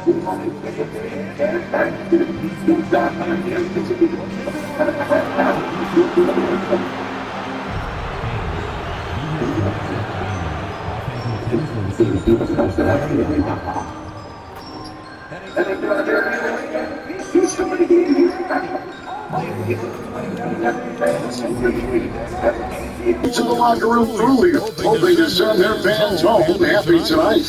To the locker room earlier, hoping to send their fans home happy tonight.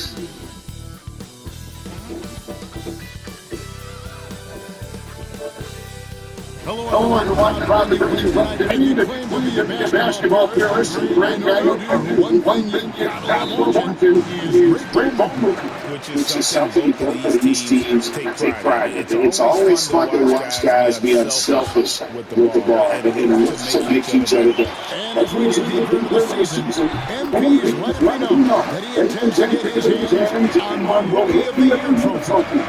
Hello everyone, proudly bringing back the need to be basketball purists and great guy who one thing you gotta want to is great ball movement, which is something both of these teams take pride in. It's always fun to watch guys be unselfish with the ball and to make each other better. That's what he's been this season. MP is letting me know that he intends to get his hands on one Rookie of the Year trophy.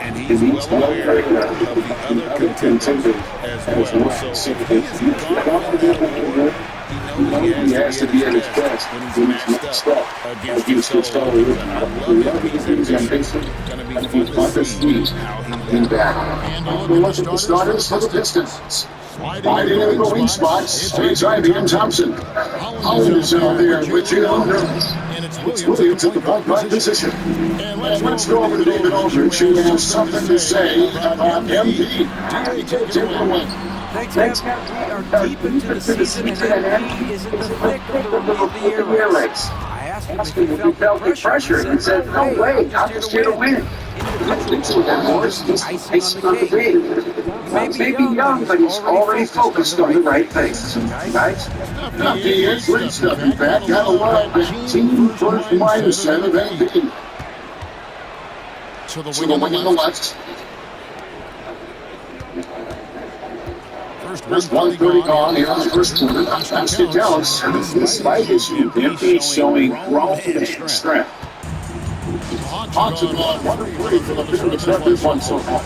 And he's well aware of the other contenders as well. So he's confident. He has to be at his best when he's matched up against his fellow. He's ambitious. He's fun to see in back. And look at the starters for the Pistons. Sliding in the wing spots, it's IBM Thompson. Holland is out there with Jalen Williams. It's Williams at the point guard position. And let's go over to David Aldridge, who has something to say about MP. Take it away. Thanks, we are deep into the season, and MP is in the thick of the Rookie of the Year race. I asked him if he felt the pressure, and he said, no way, I'm just here to win. Icing on the cake. He may be young, but he's already focused on the right things. Guys? He is great stuff, in fact. Gotta love the team-first mindset of MP. To the wing on the left. First 1:30 gone here in the first quarter. That's to Dallas. Despite his MP showing growth and strength. Hawks have gone 1 of 3 for the field to start this one so far.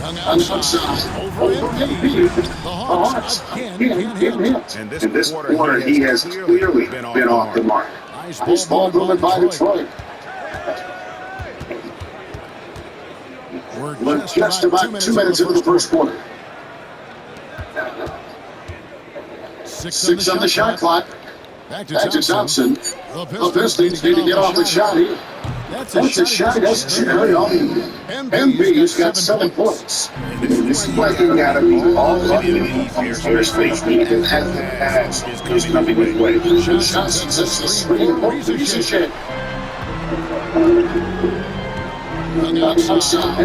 On the outside, over MP, the Hawks can't hit. In this quarter, he has clearly been off the mark. Nice ball driven by Detroit. We're just about 2 minutes into the first quarter. 6 on the shot clock. Back to Thompson. The Pistons need to get off the shot here. That's a shot. That's Jerry. MP's got 7 points. This is working out of me. All of the first place needed to have the pass is coming with way. Johnson sets the screen. He's a shit. Outside.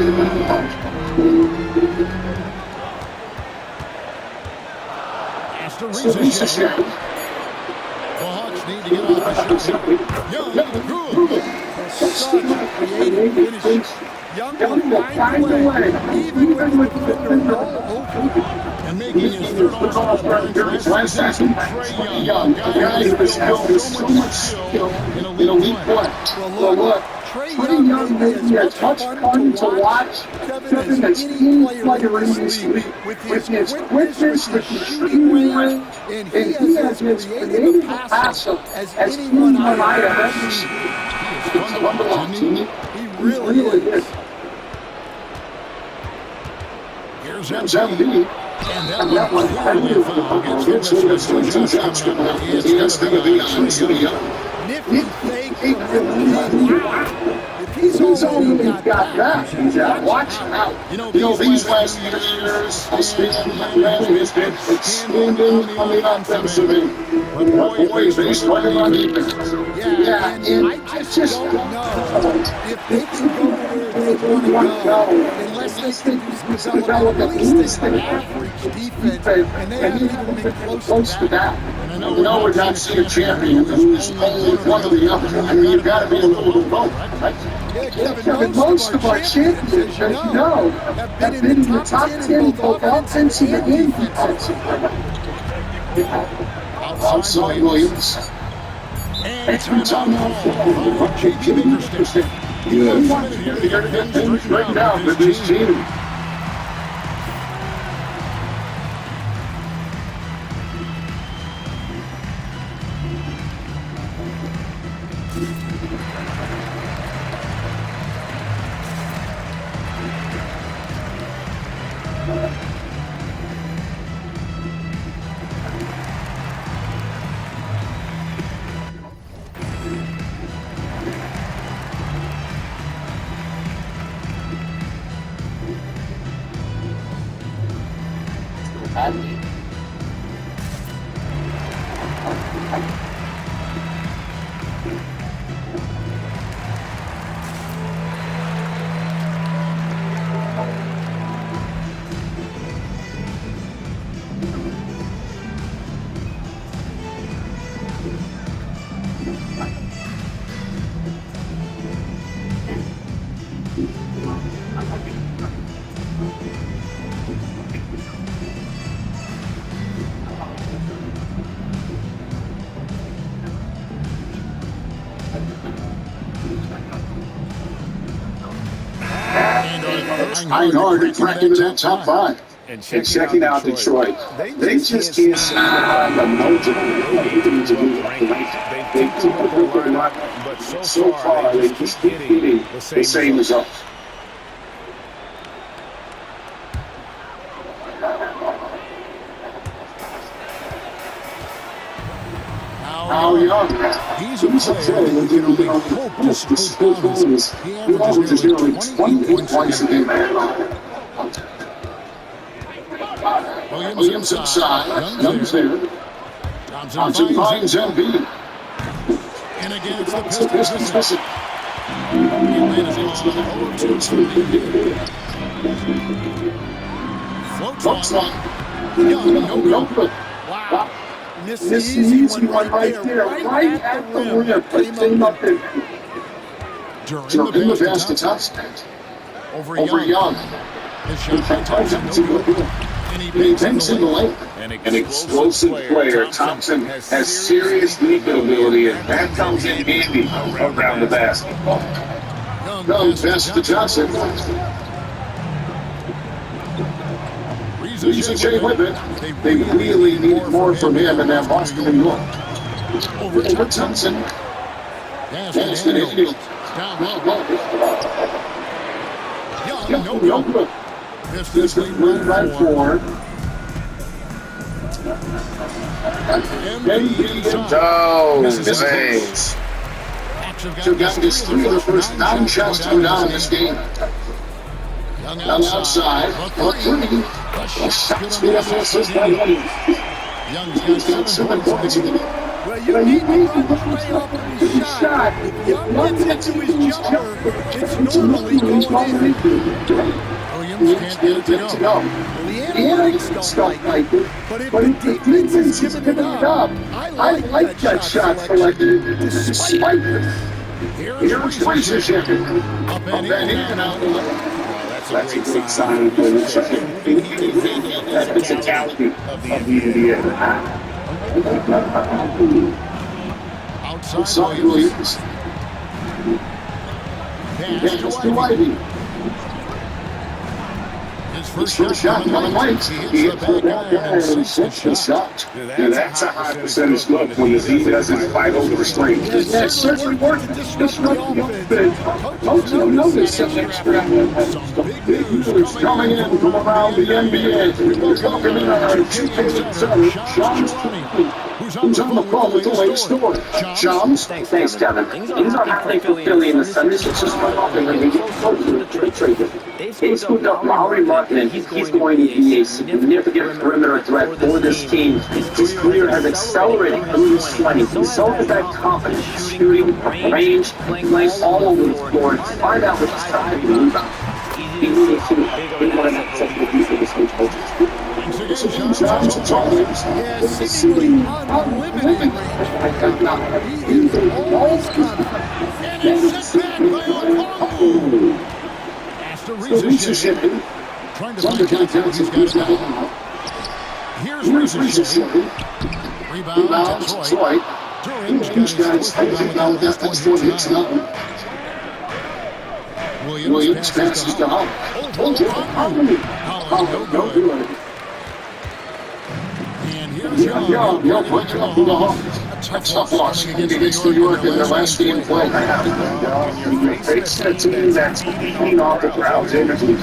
He's a shit. The Hawks need to get off the shot. Young, good. Such a creative finish. Young will find a way, even with the defender open. And making his third all-star appearance last season, Trae Young. Guys with so much skill in elite play. Well, look, Trae Young is much fun to watch. Kevin, as any player in this league, with his quickness, with his shooting range, and he has as creative a passer as anyone I have ever seen. He really is. Here's MB. And that one clearly a foul against the Pistons. He has to be on the Nifty fake. If he's only got that, he's out. Watch out. You know, these last few years, this team has been extending on the offensive end. But boys, they struggle on defense. Yeah, and I just don't know if they can go where they want to go unless they can develop at least an average defense, and they haven't even been close to that. And I know we're not seeing a champion who's only one or the other. I mean, you've got to be a little bit both, right? Kevin, most of our champions, as you know, have been in the top 10 both offensive and defensive. Outside Williams. And timeout. J.P. Bickerstaff. He wants to get things straightened out with this team. Hard cracking into that top five. And checking out Detroit. They just can't seem to find the motivation to do it. They keep a good line, but so far they just keep getting the same results. How young? He's a player who can only hope to score goals. He averages nearly 20 points a game. Williams inside. Young's there. Thompson finds Embiid. And against the Pistons. Floats one. Young, no good. Wow. Missed the easy one right there. Right at the rim. Came up there. During the pass to Thompson. Over Young. His shot by Thompson, no good. And he takes in the lane. An explosive player. Thompson has serious leap ability, and that comes in handy around the basketball. Young pass to Johnson. Reason Jay with it. They really need more from him in that Boston and York. Over to Thompson. Pass to Daniel. Young, no good. This lead right forward. Thanks. So got this three of the first 9 shots to go down in this game. Young outside. For three. Speed up assist by Williams. Young's got 7 points in the game. Well, you need to play off of his shot. If Young gets into his jumper, it's normally going in. Williams can't get it to go. Well, the analytics don't like it, but if the defense is giving it up, I like that shot selection despite this. Here's transition. Up and in out. That's a great sign for the second. That's the physicality of the Indiana. Outside Williams. Pass to Whitey. His first shot on the lights. He hit the back and sets the shot. That's a high percentage look when the team doesn't fight over the screen. That's certainly working to disrupt the offense. Folks don't know this extra. Big news coming in from around the NBA. We're talking in our 2K7. Who's on the phone with the latest story? Shams? Thanks, Kevin. Things are happening for Philly in the 76ers front office, and they get closer to the trade deadline. They scooped up Lauri Markkanen. He's going to be a significant perimeter threat for this team. His career has accelerated through his 20s. He's so has that confidence, shooting, range, playing all over the floor. Find out what he's trying to do. He really should be one of the exceptional pieces of this coach. Yeah, seemingly unlimited. He is always confident. And it's set back by Okongwu. After Risa shipping. Trying to find out he's got it now. Here's Risa shipping. Rebound to Detroit. Duran's got his first rebound. That's what hits now. Williams passes to Holland. Holland, no good. Young punching up in the Hawks. A tough loss against New York in their last game play. It's a team that's feeding off the crowd's energy. You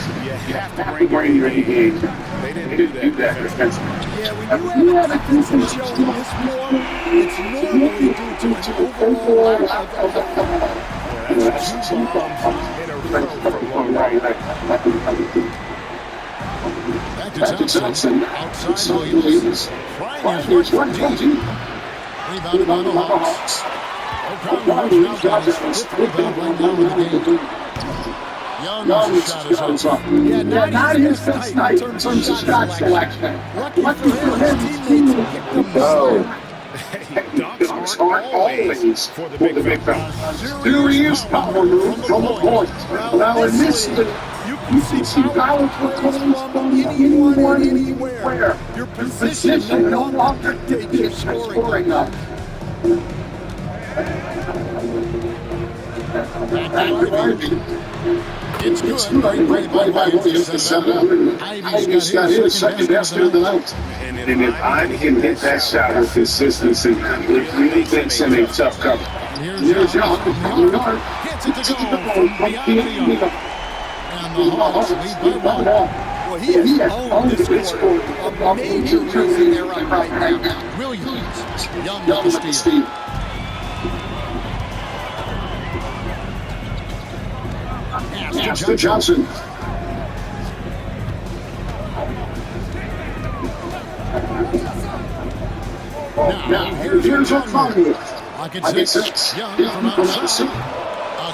have to bring your A game. They didn't do that defensively. Yeah, when you have a defense showing this form, it's normally due to an overall lack of that's two bombs in a row for a long Back to Thompson. Outside Williams. Flying is 120. Rebounded by the Hawks. O'Connell's now got his 5th rebound right now in the game. Young's shot is up. Yeah, not his best night in terms of shot selection. Lucky for him, his teammates picked up the slack. Dunks aren't always for the big fella. Serious power move from the point. Now in this league, you can see powerful plays from anyone, anywhere. Your position no longer dictates your scoring up. It's good. Great play by Williams to set it up. Ivy's got his second best of the night. And if Ivy can hit that shot with consistency, it really gets him a tough cover. Here's Young. Gets it to go from beyond the arc. And the Hawks lead by 1. Well, he has owned this score. A major reason they're up right now. Williams. Young with the steal. Master Johnson. Now, here's O'Connell. Pocket 6. Young from outside.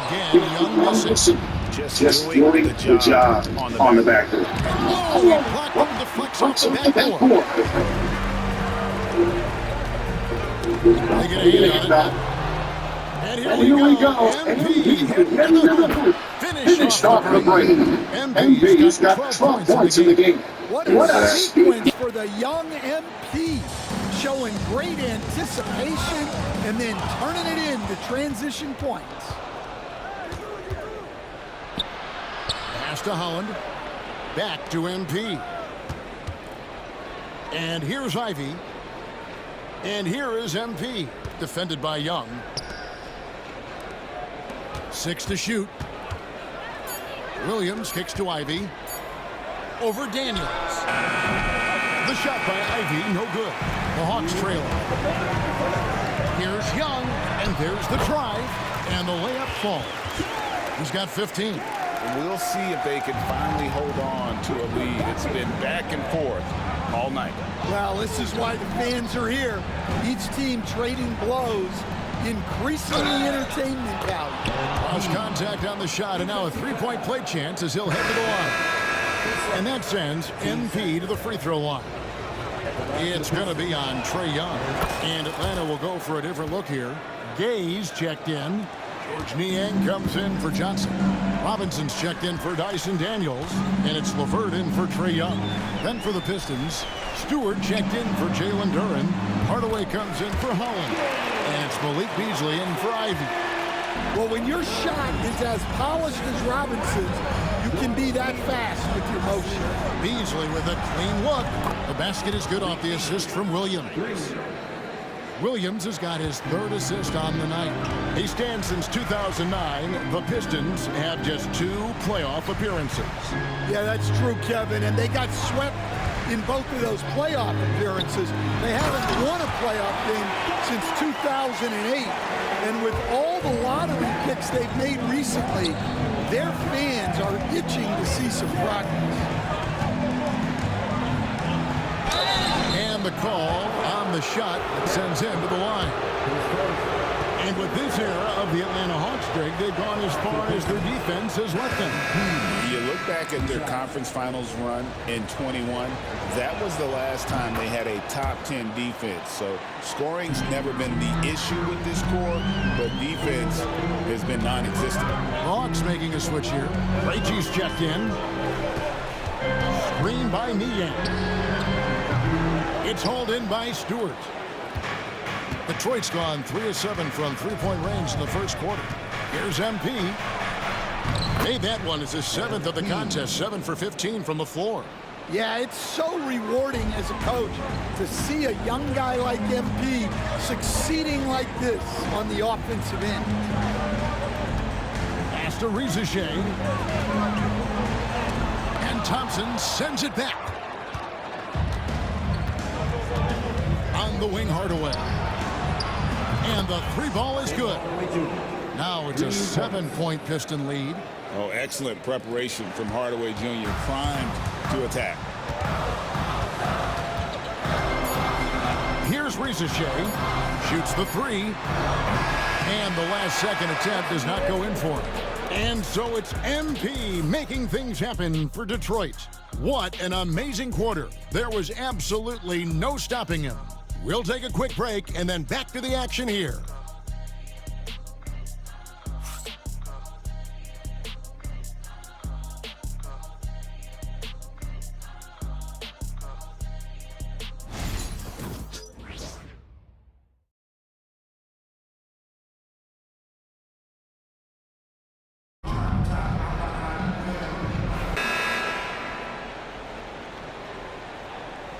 Again, Young missing. Just doing the job on the backboard. Oh, Blackman deflects off the backboard. They get a hand on it. And here we go. MP Finished off the break. MP's got 12 points in the game. What a sequence for the young MP. Showing great anticipation and then turning it into transition points. Pass to Holland. Back to MP. And here's Ivy. And here is MP. Defended by Young. 6 to shoot. Williams kicks to Ivy. Over Daniels. The shot by Ivy, no good. The Hawks trail. Here's Young, and there's the drive, and the layup falls. He's got 15. We'll see if they can finally hold on to a lead. It's been back and forth all night. Well, this is why the fans are here. Each team trading blows, increasing the entertainment value. Cross contact on the shot, and now a three-point play chance as he'll head to the line. And that sends MP to the free throw line. It's going to be on Trae Young. And Atlanta will go for a different look here. Gaze checked in. George Niang comes in for Johnson. Robinson's checked in for Dyson Daniels. And it's LeVert in for Trae Young. Then for the Pistons, Stewart checked in for Jalen Duren. Hardaway comes in for Holland. And it's Malik Beasley in for Ivy. Well, when your shot is as polished as Robinson's, you can be that fast with your motion. Beasley with a clean look. The basket is good off the assist from Williams. Williams has got his 3rd assist on the night. He stands since 2009. The Pistons have just 2 playoff appearances. Yeah, that's true, Kevin. And they got swept in both of those playoff appearances. They haven't won a playoff game since 2008. And with all the lottery picks they've made recently, their fans are itching to see some progress. And the call on the shot that sends him to the line. And with this era of the Atlanta Hawks, Greg, they've gone as far as their defense has let them. You look back at their conference finals run in 21, that was the last time they had a top 10 defense. So scoring's never been the issue with this core, but defense has been non-existent. Hawks making a switch here. Krejci's checked in. Screen by Niang. It's hauled in by Stewart. Detroit's gone 3 of 7 from three-point range in the first quarter. Here's MP. Made that one as his 7th of the contest, 7 for 15 from the floor. Yeah, it's so rewarding as a coach to see a young guy like MP succeeding like this on the offensive end. Pass to Rizachet. And Thompson sends it back. On the wing, Hardaway. And the 3-ball is good. Now it's a 7-point Piston lead. Oh, excellent preparation from Hardaway Jr., primed to attack. Here's Pass Ricochet. Shoots the three. And the last second attempt does not go in for him. And so it's MP making things happen for Detroit. What an amazing quarter. There was absolutely no stopping him. We'll take a quick break and then back to the action here.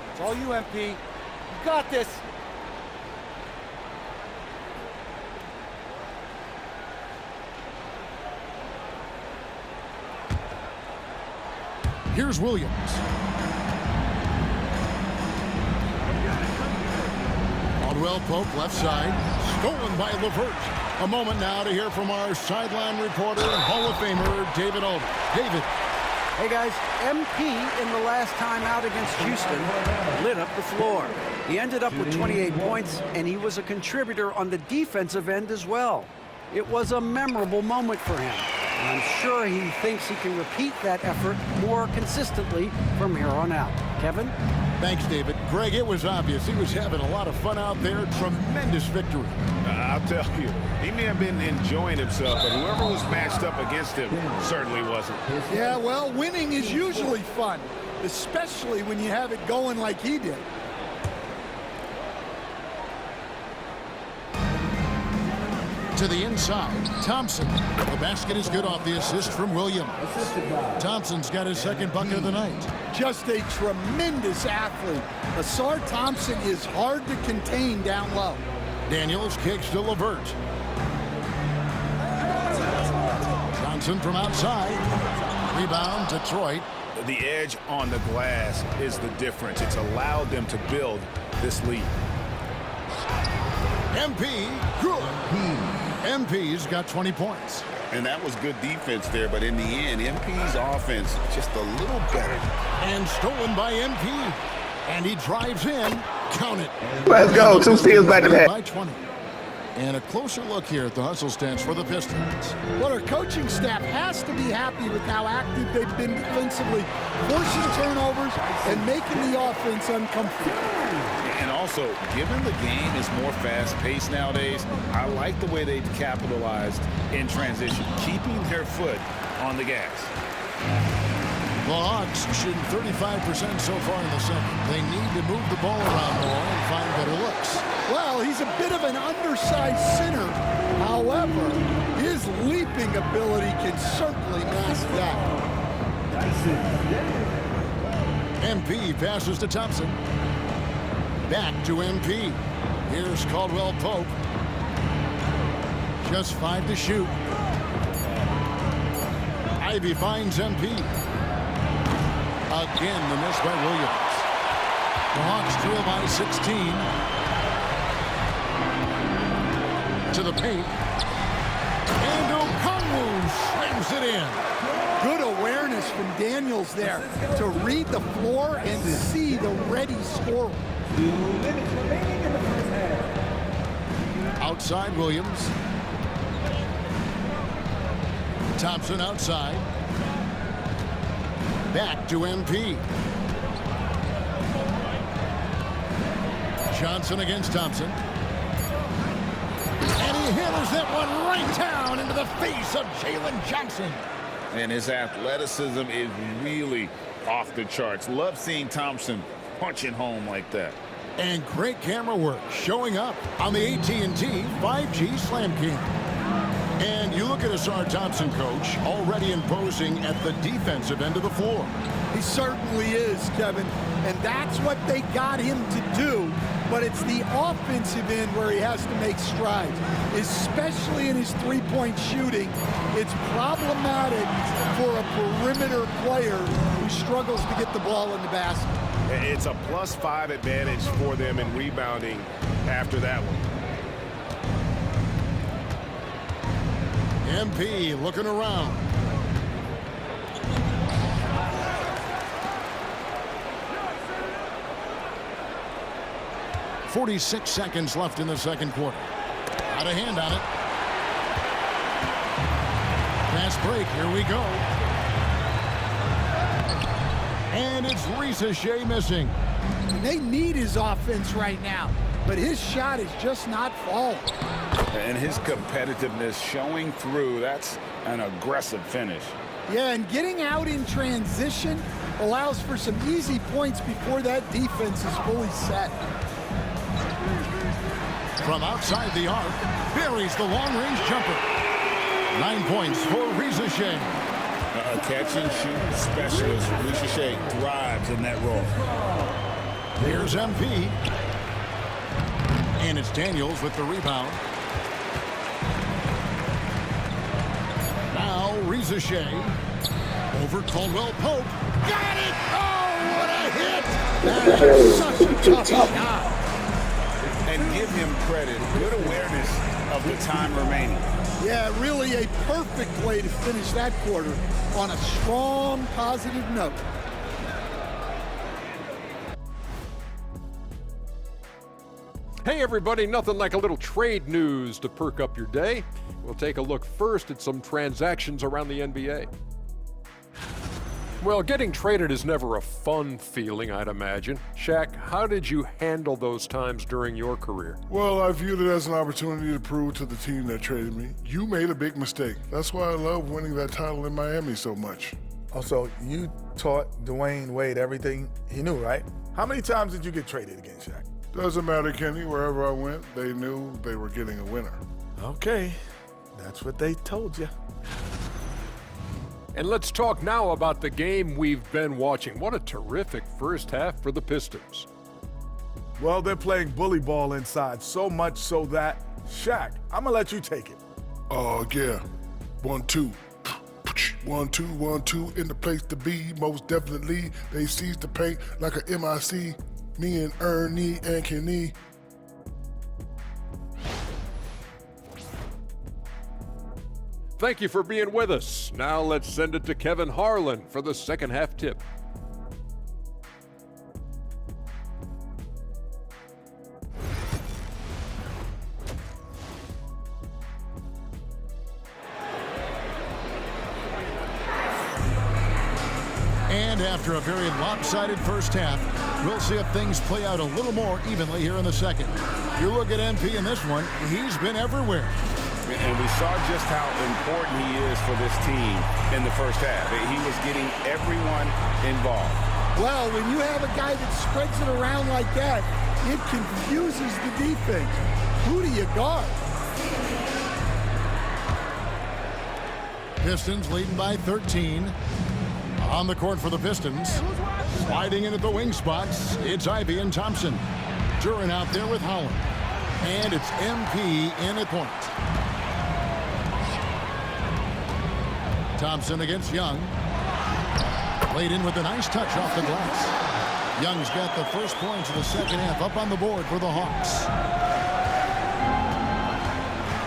It's all you, MP. You got this. Here's Williams. Caldwell Pope left side. Stolen by LeVert. A moment now to hear from our sideline reporter, Hall of Famer, David Aldridge. David. Hey guys, MP in the last time out against Houston lit up the floor. He ended up with 28 points, and he was a contributor on the defensive end as well. It was a memorable moment for him. And I'm sure he thinks he can repeat that effort more consistently from here on out. Kevin? Thanks, David. Greg, it was obvious he was having a lot of fun out there. Tremendous victory. I'll tell you, he may have been enjoying himself, but whoever was matched up against him certainly wasn't. Yeah, well, winning is usually fun, especially when you have it going like he did. To the inside, Thompson. The basket is good off the assist from Williams. Thompson's got his second bucket of the night. Just a tremendous athlete. Ausar Thompson is hard to contain down low. Daniels kicks to LeVert. Johnson from outside. Rebound, Detroit. The edge on the glass is the difference. It's allowed them to build this lead. MP, good. MP's got 20 points. And that was good defense there, but in the end, MP's offense just a little better. And stolen by MP. And he drives in. Count it. Let's go. 2 steals back to back. By 20. And a closer look here at the hustle stance for the Pistons. Well, our coaching staff has to be happy with how active they've been defensively, forcing turnovers and making the offense uncomfortable. And also, given the game is more fast-paced nowadays, I like the way they've capitalized in transition, keeping their foot on the gas. The Hawks shooting 35% so far in the second. They need to move the ball around more and find better looks. Well, he's a bit of an undersized center. However, his leaping ability can certainly mask that. MP passes to Thompson. Back to MP. Here's Caldwell Pope. Just 5 to shoot. Ivy finds MP. Again, the miss by Williams. The Hawks trail by 16. To the paint. And Okongwu slams it in. Good awareness from Daniels there to read the floor and see the ready scorer. Outside Williams. Thompson outside. Back to MP. Johnson against Thompson. And he hammers that one right down into the face of Jalen Johnson. And his athleticism is really off the charts. Love seeing Thompson punching home like that. And great camera work showing up on the AT&T 5G Slam King. And you look at Ausar Thompson, coach, already imposing at the defensive end of the floor. He certainly is, Kevin. And that's what they got him to do. But it's the offensive end where he has to make strides, especially in his three-point shooting. It's problematic for a perimeter player who struggles to get the ball in the basket. It's a +5 advantage for them in rebounding after that one. MP looking around. 46 seconds left in the second quarter. Out of hand on it. Fast break. Here we go. And it's Risa Shea missing. They need his offense right now, but his shot is just not falling. And his competitiveness showing through. That's an aggressive finish. Yeah, and getting out in transition allows for some easy points before that defense is fully set. From outside the arc, buries the long-range jumper. 9 points for Risa Shea. A catch-and-shoot specialist. Risa Shea thrives in that role. Here's MP. And it's Daniels with the rebound. Now Risa Shea. Over Caldwell Pope. Got it! Oh, what a hit! That is such a tough shot. And give him credit. Good awareness of the time remaining. Yeah, really a perfect way to finish that quarter on a strong, positive note. Hey everybody, nothing like a little trade news to perk up your day. We'll take a look first at some transactions around the NBA. Well, getting traded is never a fun feeling, I'd imagine. Shaq, how did you handle those times during your career? Well, I viewed it as an opportunity to prove to the team that traded me, you made a big mistake. That's why I love winning that title in Miami so much. Also, you taught Dwayne Wade everything he knew, right? How many times did you get traded against Shaq? Doesn't matter, Kenny. Wherever I went, they knew they were getting a winner. Okay, that's what they told you. And let's talk now about the game we've been watching. What a terrific first half for the Pistons. Well, they're playing bully ball inside, so much so that, Shaq, I'm going to let you take it. Oh, yeah. 1-2. 1-2, 1-2, in the place to be, most definitely. They seized the paint like a MIC. Me and Ernie and Kenny. Thank you for being with us. Now let's send it to Kevin Harlan for the second half tip. And after a very lopsided first half, we'll see if things play out a little more evenly here in the second. You look at MP in this one, he's been everywhere. And we saw just how important he is for this team in the first half. He was getting everyone involved. Well, when you have a guy that spreads it around like that, it confuses the defense. Who do you guard? Pistons leading by 13. On the court for the Pistons. Sliding into the wing spots, it's Ivey and Thompson. Duran out there with Holland. And it's MP in at point. Thompson against Young. Played in with a nice touch off the glass. Young's got the first points of the second half up on the board for the Hawks.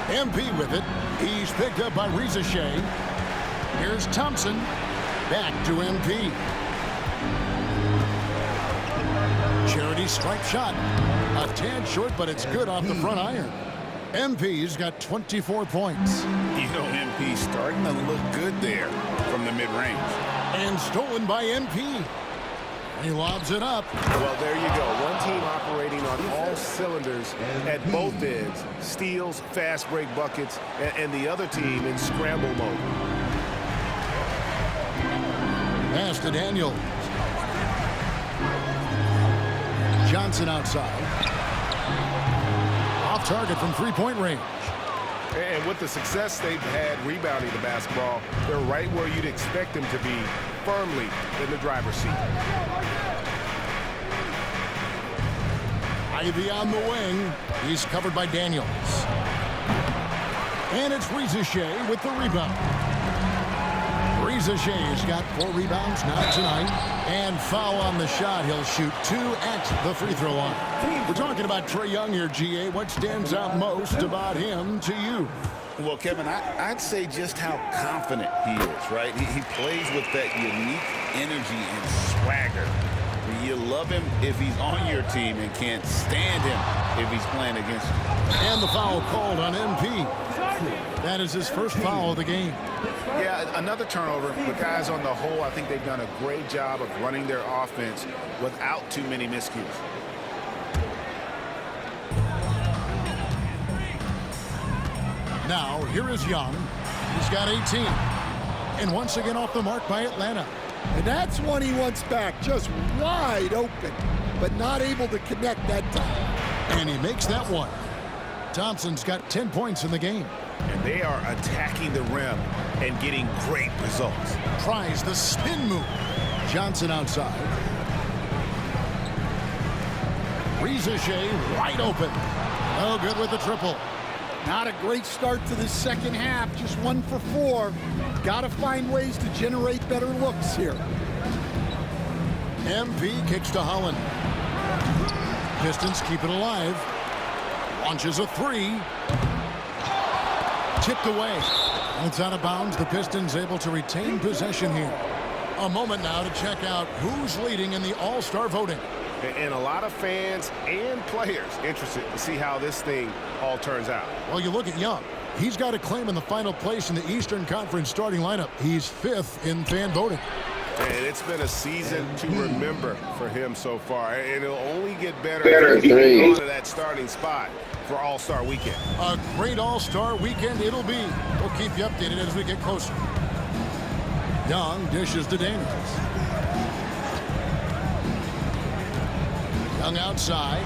MP with it. He's picked up by Risa Shea. Here's Thompson. Back to MP. Charity stripe shot. A tad short, but it's good off the front iron. MP's got 24 points. You know, MP starting to look good there from the mid-range. And stolen by MP. He lobs it up. Well, there you go. One team operating on all cylinders at both ends. Steals, fast break buckets, and the other team in scramble mode. Pass to Daniels. Johnson outside. Off target from three-point range. And with the success they've had rebounding the basketball, they're right where you'd expect them to be, firmly in the driver's seat. Ivey on the wing. He's covered by Daniels. And it's Risa Shea with the rebound. Risa Shea's got 4 rebounds now tonight. And foul on the shot. He'll shoot 2 at the free throw line. We're talking about Trae Young here, GA. What stands out most about him to you? Well, Kevin, I'd say just how confident he is, right? He plays with that unique energy and swagger. You love him if he's on your team and can't stand him if he's playing against you. And the foul called on MP. That is his first foul of the game. Yeah, another turnover. But guys, on the whole, I think they've done a great job of running their offense without too many miscues. Now, here is Young. He's got 18. And once again off the mark by Atlanta. And that's one he wants back, just wide open, but not able to connect that time. And he makes that one. Thompson's got 10 points in the game. And they are attacking the rim and getting great results. Tries the spin move. Johnson outside. Rizachet wide open. No good with the triple. Not a great start to this second half, just 1 for 4. Got to find ways to generate better looks here. MP kicks to Holland. Pistons keep it alive. Launches a 3. Tipped away. It's out of bounds. The Pistons able to retain possession here. A moment now to check out who's leading in the All-Star voting. And a lot of fans and players interested to see how this thing all turns out. Well, you look at Young. He's got a claim in the final place in the Eastern Conference starting lineup. He's 5th in fan voting. And it's been a season to remember for him so far. And it'll only get better if he gets onto that starting spot for All-Star Weekend. A great All-Star Weekend it'll be. We'll keep you updated as we get closer. Young dishes to Daniels. Young outside.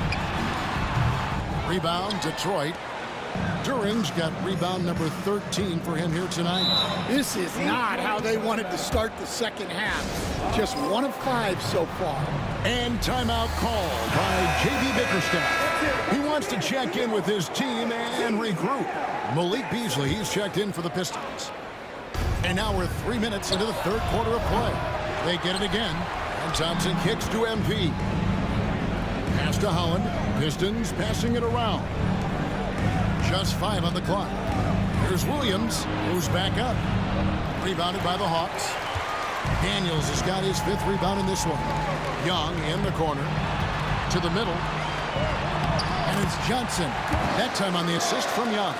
Rebound, Detroit. Duren's got rebound number 13 for him here tonight. This is not how they wanted to start the second half. Just 1 of 5 so far. And timeout called by J.B. Bickerstaff. He wants to check in with his team and regroup. Malik Beasley, he's checked in for the Pistons. And now we're 3 minutes into the third quarter of play. They get it again. And Thompson kicks to MP. Pass to Holland. Pistons passing it around. Just 5 on the clock. Here's Williams, who's back up. Rebounded by the Hawks. Daniels has got his 5th rebound in this one. Young in the corner. To the middle. And it's Johnson. That time on the assist from Young.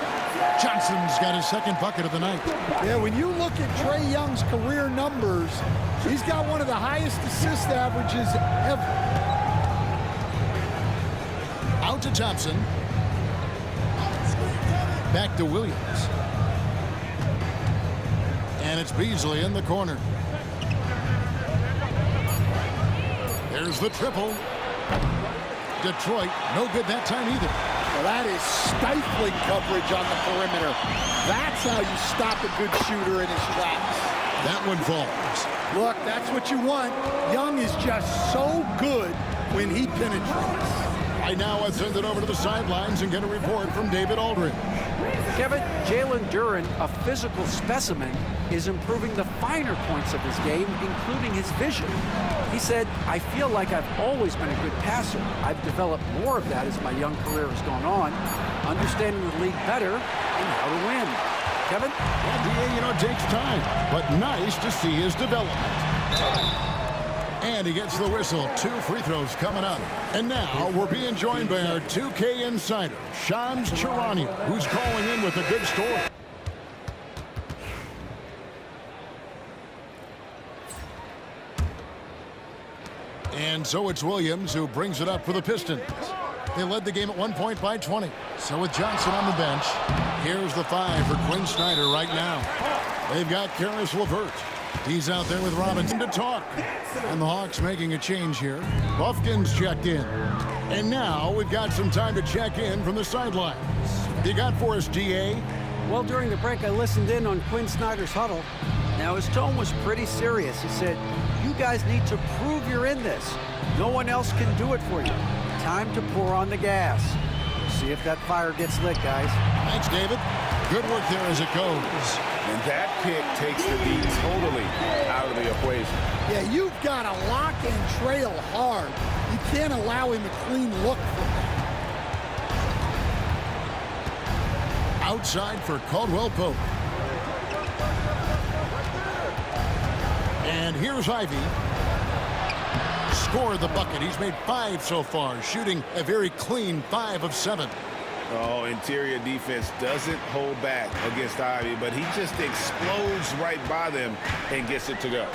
Johnson's got his 2nd bucket of the night. Yeah, when you look at Trae Young's career numbers, he's got one of the highest assist averages ever. Out to Thompson. Back to Williams. And it's Beasley in the corner. There's the triple. Detroit, no good that time either. Well, that is stifling coverage on the perimeter. That's how you stop a good shooter in his tracks. That one falls. Look, that's what you want. Young is just so good when he penetrates. Right now, I'll send it over to the sidelines and get a report from David Aldridge. Kevin, Jalen Duren, a physical specimen, is improving the finer points of his game, including his vision. He said, I feel like I've always been a good passer. I've developed more of that as my young career has gone on, understanding the league better and how to win. Kevin? Well, DA, it takes time, but nice to see his development. And he gets the whistle. 2 free throws coming up. And now we're being joined by our 2K insider, Shams Charania, who's calling in with a good story. And so it's Williams who brings it up for the Pistons. They led the game at 1 point by 20. So with Johnson on the bench, here's the 5 for Quinn Snyder right now. They've got Karis LeVert. He's out there with Robinson to talk. And the Hawks making a change here. Buffkin's checked in. And now we've got some time to check in from the sidelines. You got for us, DA? Well, during the break, I listened in on Quinn Snyder's huddle. Now, his tone was pretty serious. He said, you guys need to prove you're in this. No one else can do it for you. Time to pour on the gas. We'll see if that fire gets lit, guys. Thanks, David. Good work there as it goes. And that pick takes the D totally out of the equation. Yeah, you've got to lock and trail hard. You can't allow him a clean look from that. Outside for Caldwell Pope. And here's Ivy. scored the bucket. He's made 5 so far, shooting a very clean 5 of 7. Oh, interior defense doesn't hold back against Ivey, but he just explodes right by them and gets it to go.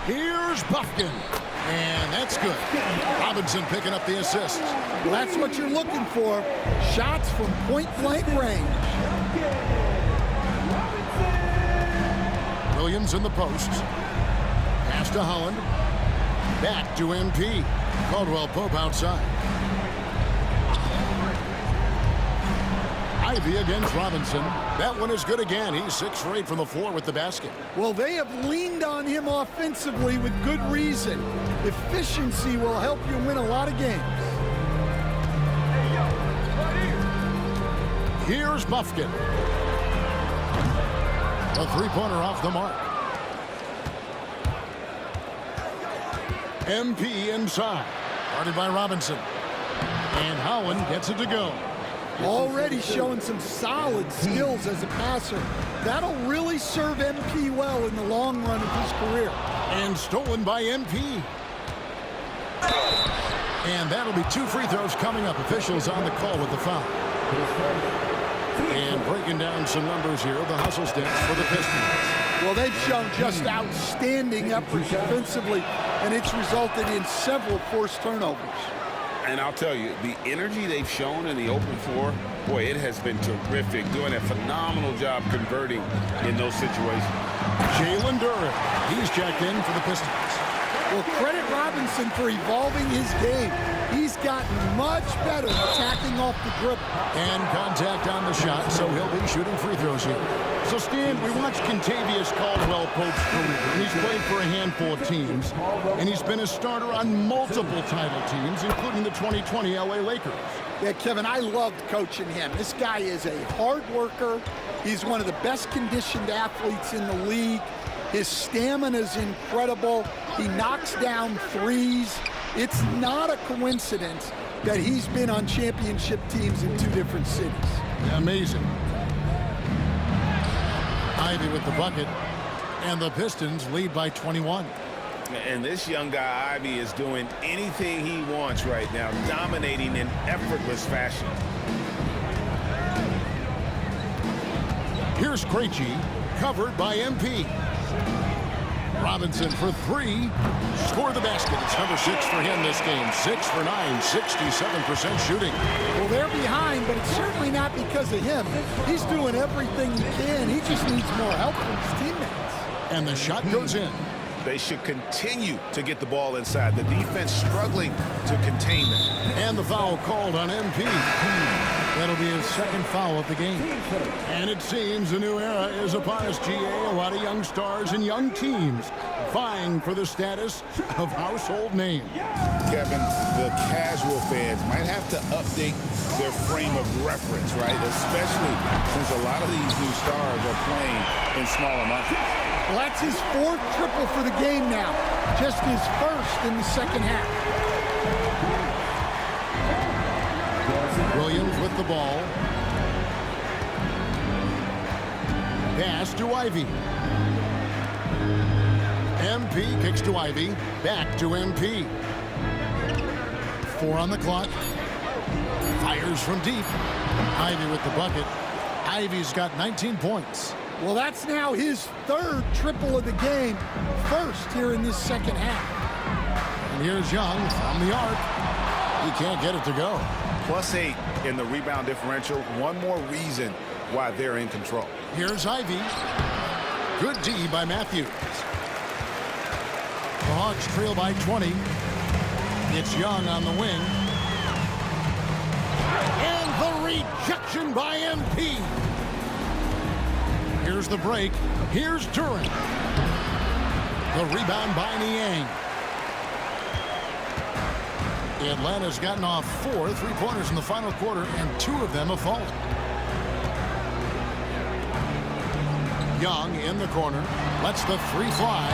Here's Bufkin, and that's good. Robinson picking up the assist. Well, that's what you're looking for. Shots from point-blank range. Williams in the post. Pass to Holland. Back to MP. Caldwell Pope outside. Ivey against Robinson. That one is good again. He's 6 for 8 from the floor with the basket. Well, they have leaned on him offensively with good reason. Efficiency will help you win a lot of games. Here's Bufkin. A 3-pointer off the mark. MP inside. Guarded by Robinson. And Howland gets it to go. Already showing some solid skills as a passer. That'll really serve MP well in the long run of his career. And stolen by MP. And that'll be 2 free throws coming up. Officials on the call with the foul. And breaking down some numbers here, the hustle stats for the Pistons. Well, they've shown just outstanding effort defensively, and it's resulted in several forced turnovers. And I'll tell you, the energy they've shown in the open floor, boy, it has been terrific. Doing a phenomenal job converting in those situations. Jalen Duren, he's checked in for the Pistons. Well, credit Robinson for evolving his game. He's gotten much better attacking off the dribble. And contact on the shot, so he'll be shooting free throws here. So, Stan, we watched Kentavious Caldwell Pope's career, and he's played for a handful of teams, and he's been a starter on multiple title teams, including the 2020 LA Lakers. Yeah, Kevin, I loved coaching him. This guy is a hard worker. He's one of the best conditioned athletes in the league. His stamina is incredible. He knocks down threes. It's not a coincidence that he's been on championship teams in 2 different cities. Amazing. Ivey with the bucket, and the Pistons lead by 21. And this young guy, Ivey, is doing anything he wants right now, dominating in effortless fashion. Here's Krejci, covered by MP. Robinson for 3. Score the basket. It's number 6 for him this game. 6 for 9, 67% shooting. Well, they're behind, but it's certainly not because of him. He's doing everything he can. He just needs more help from his teammates. And the shot goes in. They should continue to get the ball inside. The defense struggling to contain them. And the foul called on MP. That'll be his 2nd foul of the game. And it seems a new era is upon us, GA. A lot of young stars and young teams vying for the status of household name. Kevin, the casual fans might have to update their frame of reference, right? Especially since a lot of these new stars are playing in smaller markets. Well, that's his 4th triple for the game now. Just his 1st in the 2nd half. Williams with the ball. Pass to Ivey. MP kicks to Ivey. Back to MP. 4 on the clock. Fires from deep. Ivey with the bucket. Ivey's got 19 points. Well, that's now his 3rd triple of the game. 1st here in this 2nd half. And here's Young from the arc. He can't get it to go. +8 in the rebound differential. One more reason why they're in control. Here's Ivey. Good D by Matthews. The Hawks trail by 20. It's Young on the wing. And the rejection by MP. Here's the break. Here's Duren. The rebound by Niang. Atlanta's gotten off 4 3-pointers in the final quarter, and 2 of them have fallen. Young in the corner. Lets the 3 fly.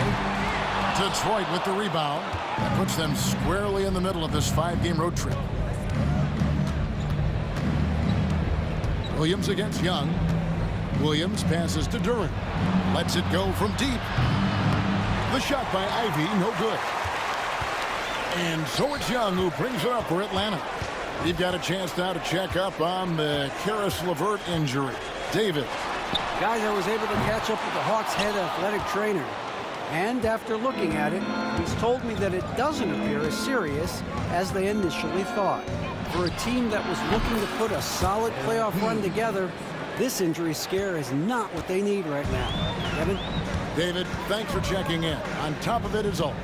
Detroit with the rebound. That puts them squarely in the middle of this 5-game road trip. Williams against Young. Williams passes to Duren. Lets it go from deep. The shot by Ivy, no good. And so it's Young who brings it up for Atlanta. We've got a chance now to check up on the Karis LeVert injury. David. Guys, I was able to catch up with the Hawks head athletic trainer. And after looking at it, he's told me that it doesn't appear as serious as they initially thought. For a team that was looking to put a solid playoff run together, this injury scare is not what they need right now. Kevin? David, thanks for checking in. On top of it is all.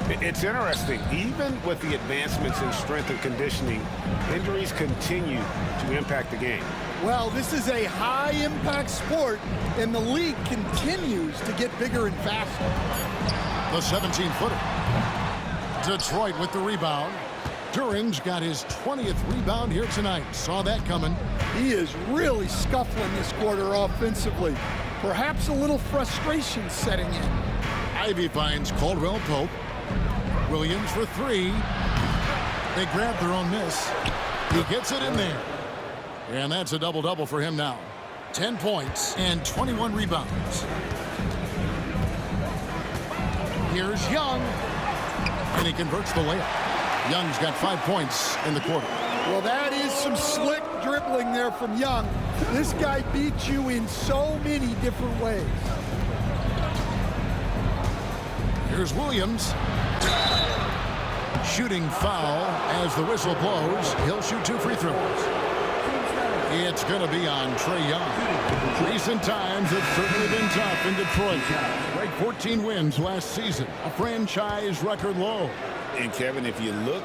It's interesting. Even with the advancements in strength and conditioning, injuries continue to impact the game. Well, this is a high-impact sport, and the league continues to get bigger and faster. The 17-footer. Detroit with the rebound. Duren's got his 20th rebound here tonight. Saw that coming. He is really scuffling this quarter offensively. Perhaps a little frustration setting in. Ivy finds Caldwell Pope. Williams for three. They grab their own miss. He gets it in there. And that's a double-double for him now. 10 points and 21 rebounds. Here's Young. And he converts the layup. Young's got 5 points in the quarter. Well, that is some slick dribbling there from Young. This guy beats you in so many different ways. Here's Williams. Shooting foul as the whistle blows. He'll shoot 2 free throws. It's going to be on Trae Young. Recent times have certainly been tough in Detroit. Right, 14 wins last season, a franchise record low. And Kevin, if you look,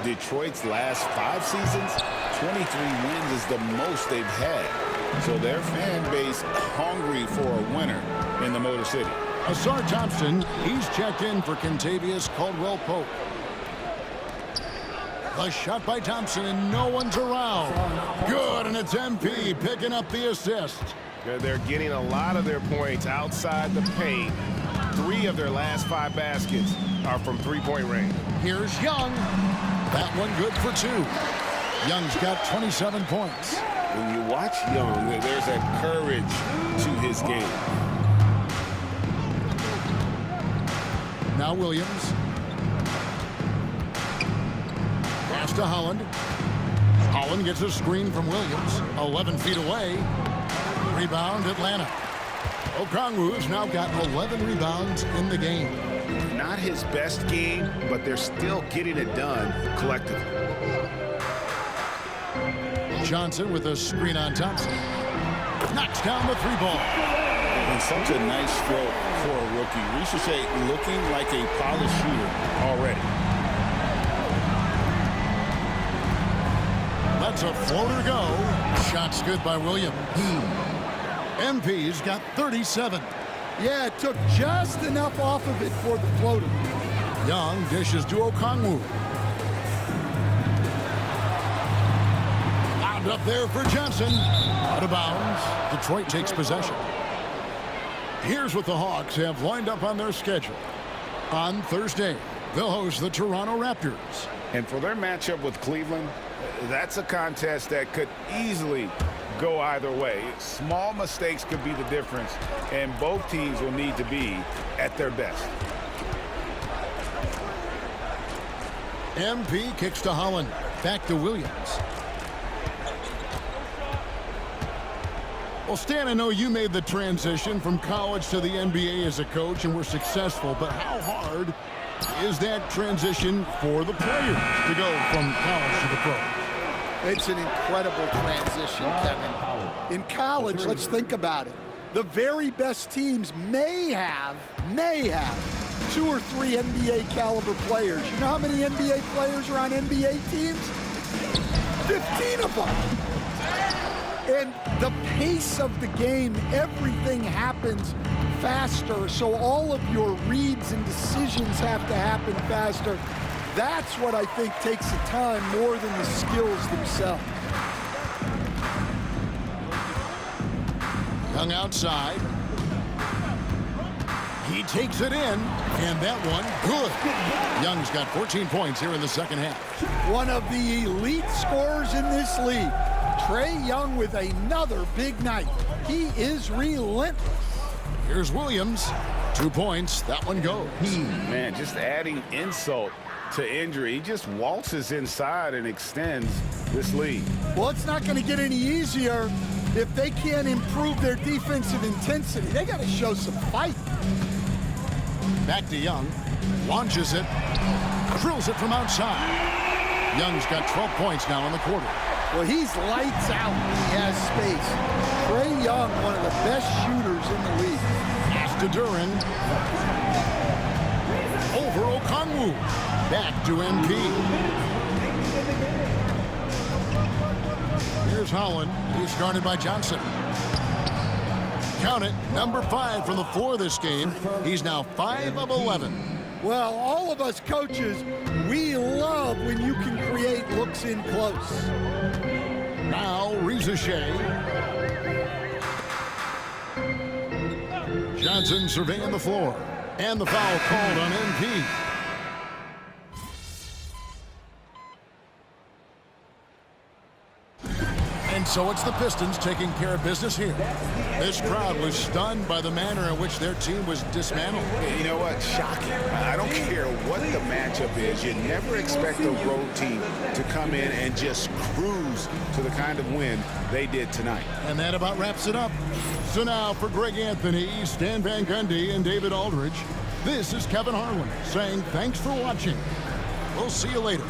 Detroit's last 5 seasons, 23 wins is the most they've had. So their fan base hungry for a winner in the Motor City. Asar Thompson, he's checked in for Kentavious Caldwell-Pope. The shot by Thompson, and no one's around. Good, and it's MP picking up the assist. They're getting a lot of their points outside the paint. 3 of their last 5 baskets are from three-point range. Here's Young. That one good for 2. Young's got 27 points. When you watch Young, there's a courage to his game. Now Williams. Pass to Holland. Holland gets a screen from Williams. 11 feet away. Rebound Atlanta. Okongwu's now got 11 rebounds in the game. Not his best game, but they're still getting it done collectively. Johnson with a screen on Thompson. Knocks down the 3-ball. And such a nice stroke for a rookie. We should say looking like a polished shooter already. That's a floater go. Shot's good by Williams. MP's got 37. Yeah, it took just enough off of it for the floater. Young dishes to Okongwu. Wound up there for Johnson. Out of bounds. Detroit takes possession. Here's what the Hawks have lined up on their schedule. On Thursday, they'll host the Toronto Raptors. And for their matchup with Cleveland, that's a contest that could easily go either way. Small mistakes could be the difference, and both teams will need to be at their best. MP kicks to Holland. Back to Williams. Well, Stan, I know you made the transition from college to the NBA as a coach and were successful, but how hard is that transition for the players to go from college to the pro? It's an incredible transition, Kevin. In college, let's think about it. The very best teams may have 2 or 3 NBA caliber players. You know how many NBA players are on NBA teams? 15 of them. And the pace of the game, everything happens faster, so all of your reads and decisions have to happen faster. That's what I think takes the time more than the skills themselves. Young outside. He takes it in, and that one good. Young's got 14 points here in the second half. One of the elite scorers in this league. Trae Young with another big night. He is relentless. Here's Williams. 2 points. That one goes. Man, just adding insult to injury. He just waltzes inside and extends this lead. Well, it's not going to get any easier if they can't improve their defensive intensity. They got to show some fight. Back to Young. Launches it. Drills it from outside. Young's got 12 points now in the quarter. Well, he's lights out when he has space. Trae Young, one of the best shooters in the league. Pass to Duren. Over Okongwu. Back to MP. Here's Holland. He's guarded by Johnson. Count it, number 5 from the floor this game. He's now 5 of 11. Well, all of us coaches, we love when you can create looks in close. Now, Reza Shea. Johnson surveying the floor. And the foul called on MP. And so it's the Pistons taking care of business here. This crowd was stunned by the manner in which their team was dismantled. You know what? Shocking. I don't care what the matchup is. You never expect a road team to come in and just cruise to the kind of win they did tonight. And that about wraps it up. So now for Greg Anthony, Stan Van Gundy, and David Aldridge, this is Kevin Harlan saying thanks for watching. We'll see you later.